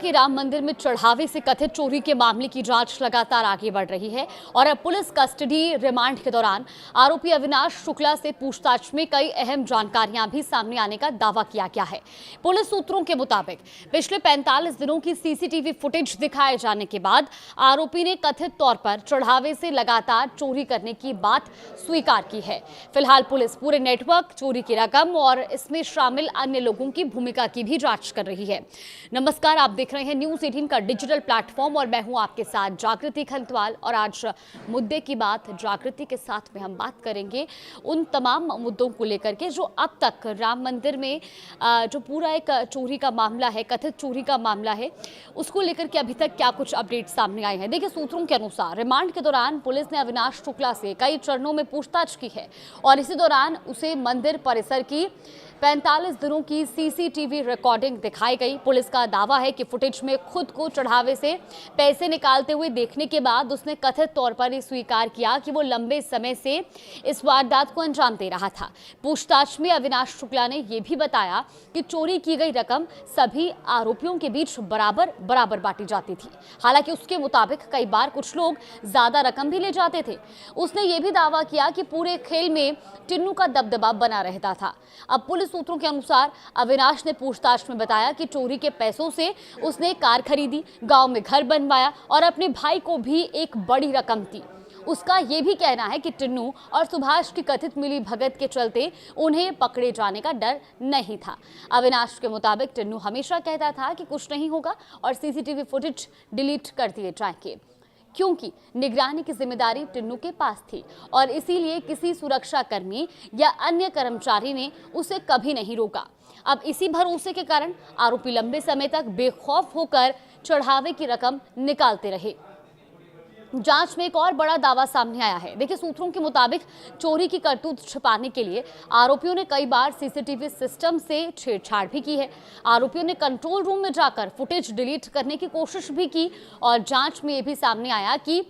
के राम मंदिर में चढ़ावे से कथित चोरी के मामले की जांच लगातार आगे बढ़ रही है और अब पुलिस कस्टडी रिमांड के दौरान आरोपी अविनाश शुक्ला से पूछताछ में कई अहम जानकारियां भी सामने आने का दावा किया गया है। पुलिस सूत्रों के मुताबिक पिछले 45 दिनों की सीसीटीवी फुटेज दिखाए जाने के बाद आरोपी ने कथित तौर पर चढ़ावे से लगातार चोरी करने की बात स्वीकार की है। फिलहाल पुलिस पूरे नेटवर्क, चोरी की रकम और इसमें शामिल अन्य लोगों की भूमिका की भी जांच कर रही है। नमस्कार, आप देख रहे हैं न्यूज़ 18 का डिजिटल प्लेटफॉर्म और मैं हूं आपके साथ जागृति खंतवाल। और आज मुद्दे की बात जागृति के साथ में हम बात करेंगे उन तमाम मुद्दों को लेकर के जो अब तक राम मंदिर में जो पूरा एक चोरी का मामला है, कथित चोरी का मामला है, उसको लेकर के अभी तक क्या कुछ अपडेट सामने आए हैं। देखिए, सूत्रों के अनुसार रिमांड के दौरान पुलिस ने अविनाश शुक्ला से कई चरणों में पूछताछ की है और इसी दौरान उसे मंदिर परिसर की 45 दिनों की सीसीटीवी रिकॉर्डिंग दिखाई गई। पुलिस का दावा है कि फुटेज में खुद को चढ़ावे से पैसे निकालते हुए देखने के बाद उसने कथित तौर पर ये स्वीकार किया कि वो लंबे समय से इस वारदात को अंजाम दे रहा था। पूछताछ में अविनाश शुक्ला ने यह भी बताया कि चोरी की गई रकम सभी आरोपियों के बीच बराबर बराबर बांटी जाती थी। हालांकि उसके मुताबिक कई बार कुछ लोग ज्यादा रकम भी ले जाते थे। उसने ये भी दावा किया कि पूरे खेल में टिन्नू का दबदबा बना रहता था। अब पुलिस सूत्रों के अनुसार अविनाश ने पूछताछ में बताया कि चोरी के पैसों से उसने कार खरीदी, गांव में घर बनवाया और अपने भाई को भी एक बड़ी रकम दी। उसका यह भी कहना है कि टिन्नू और सुभाष की कथित मिली भगत के चलते उन्हें पकड़े जाने का डर नहीं था। अविनाश के मुताबिक टिन्नू हमेशा कहता था कि कुछ नहीं होगा और सीसीटीवी फुटेज डिलीट कर दिए जाएंगे, क्योंकि निगरानी की जिम्मेदारी टिन्नू के पास थी और इसीलिए किसी सुरक्षा कर्मी या अन्य कर्मचारी ने उसे कभी नहीं रोका। अब इसी भरोसे के कारण आरोपी लंबे समय तक बेखौफ होकर चढ़ावे की रकम निकालते रहे। जांच में एक और बड़ा दावा सामने आया है। देखिए, सूत्रों के मुताबिक चोरी की करतूत छिपाने के लिए आरोपियों ने कई बार सीसीटीवी सिस्टम से छेड़छाड़ भी की है। आरोपियों ने कंट्रोल रूम में जाकर फुटेज डिलीट करने की कोशिश भी की और जांच में यह भी सामने आया कि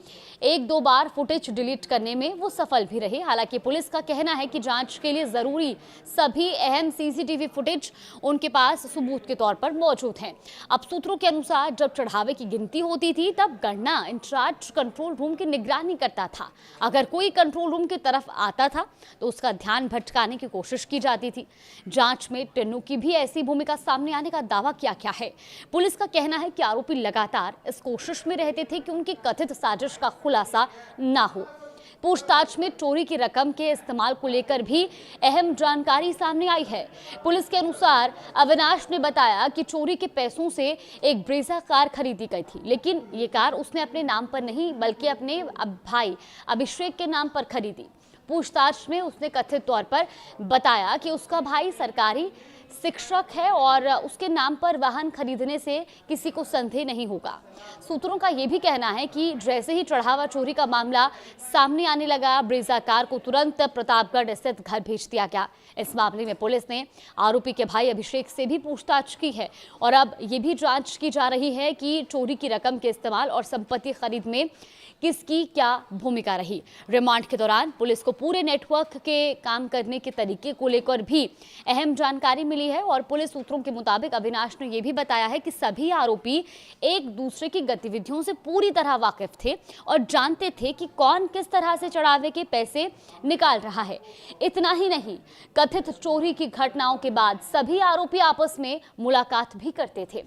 1-2 बार फुटेज डिलीट करने में वो सफल भी रहे। हालांकि पुलिस का कहना है कि जांच के लिए जरूरी सभी अहम सीसीटीवी फुटेज उनके पास सबूत के तौर पर मौजूद हैं। अब सूत्रों के अनुसार जब चढ़ावे की गिनती होती थी तब गणना इंचार्ज कंट्रोल रूम की निगरानी करता था। अगर कोई कंट्रोल रूम की तरफ आता था तो उसका ध्यान भटकाने की कोशिश की जाती थी। जांच में टिन्नू की भी ऐसी भूमिका सामने आने का दावा किया गया है। पुलिस का कहना है कि आरोपी लगातार इस कोशिश में रहते थे कि उनकी कथित साजिश का खुलासा ना हो। पूछताछ में चोरी की रकम के इस्तेमाल को लेकर भी अहम जानकारी सामने आई है। पुलिस के अनुसार अविनाश ने बताया कि चोरी के पैसों से एक ब्रेजा कार खरीदी गई थी, लेकिन ये कार उसने अपने नाम पर नहीं बल्कि अपने भाई अभिषेक के नाम पर खरीदी। पूछताछ में उसने कथित तौर पर बताया कि उसका भाई सरकारी शिक्षक है और उसके नाम पर वाहन खरीदने से किसी को संदेह नहीं होगा। सूत्रों का यह भी कहना है कि जैसे ही चढ़ावा चोरी का मामला सामने आने लगा, ब्रेजा कार को तुरंत प्रतापगढ़ स्थित घर भेज दिया गया। इस मामले में पुलिस ने आरोपी के भाई अभिषेक से भी पूछताछ की है और अब ये भी जांच की जा रही है कि चोरी की रकम के इस्तेमाल और संपत्ति खरीद में किसकी क्या भूमिका रही। रिमांड के दौरान पुलिस को पूरे नेटवर्क के काम करने के तरीके को लेकर भी अहम जानकारी मिली है और पुलिस सूत्रों के मुताबिक अविनाश ने यह भी बताया है कि सभी आरोपी एक दूसरे की गतिविधियों से पूरी तरह वाकिफ थे और जानते थे कि कौन किस तरह से चढ़ावे के पैसे निकाल रहा है। इतना ही नहीं, कथित चोरी की घटनाओं के बाद सभी आरोपी आपस में मुलाकात भी करते थे।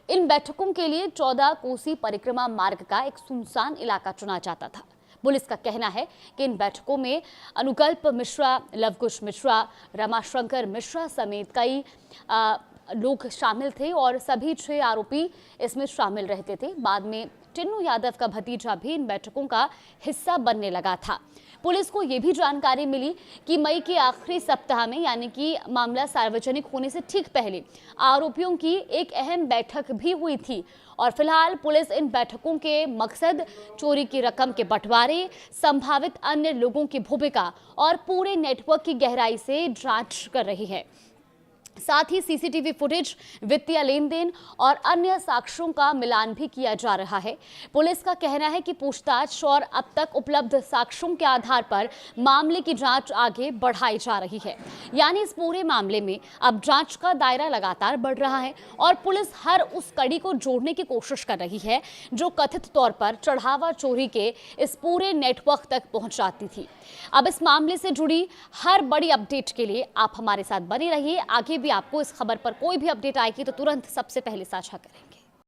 इन बैठकों के लिए 14 कोसी परिक्रमा मार्ग का एक सुनसान इलाका चुना जाता था। पुलिस का कहना है कि इन बैठकों में अनुकल्प मिश्रा, लवकुश मिश्रा, रमाशंकर मिश्रा समेत कई लोग शामिल थे और सभी 6 आरोपी इसमें शामिल रहते थे। बाद में टिन्नू यादव का भतीजा भी इन बैठकों का हिस्सा बनने लगा था। पुलिस को यह भी जानकारी मिली कि मई के आखिरी सप्ताह में, यानी कि मामला सार्वजनिक होने से ठीक पहले, आरोपियों की एक अहम बैठक भी हुई थी और फिलहाल पुलिस इन बैठकों के मकसद, चोरी की रकम के बंटवारे, संभावित अन्य लोगों की भूमिका और पूरे नेटवर्क की गहराई से जांच कर रही है। साथ ही सीसीटीवी फुटेज, वित्तीय लेन देन और अन्य साक्ष्यों का मिलान भी किया जा रहा है। पुलिस का कहना है कि पूछताछ और अब तक उपलब्ध साक्ष्यों के आधार पर मामले की जांच आगे बढ़ाई जा रही है। यानी इस पूरे मामले में अब जांच का दायरा लगातार बढ़ रहा है और पुलिस हर उस कड़ी को जोड़ने की कोशिश कर रही है जो कथित तौर पर चढ़ावा चोरी के इस पूरे नेटवर्क तक पहुंचाती थी। अब इस मामले से जुड़ी हर बड़ी अपडेट के लिए आप हमारे साथ बने रहिए। आगे भी आपको इस खबर पर कोई भी अपडेट आएगी तो तुरंत सबसे पहले साझा करेंगे।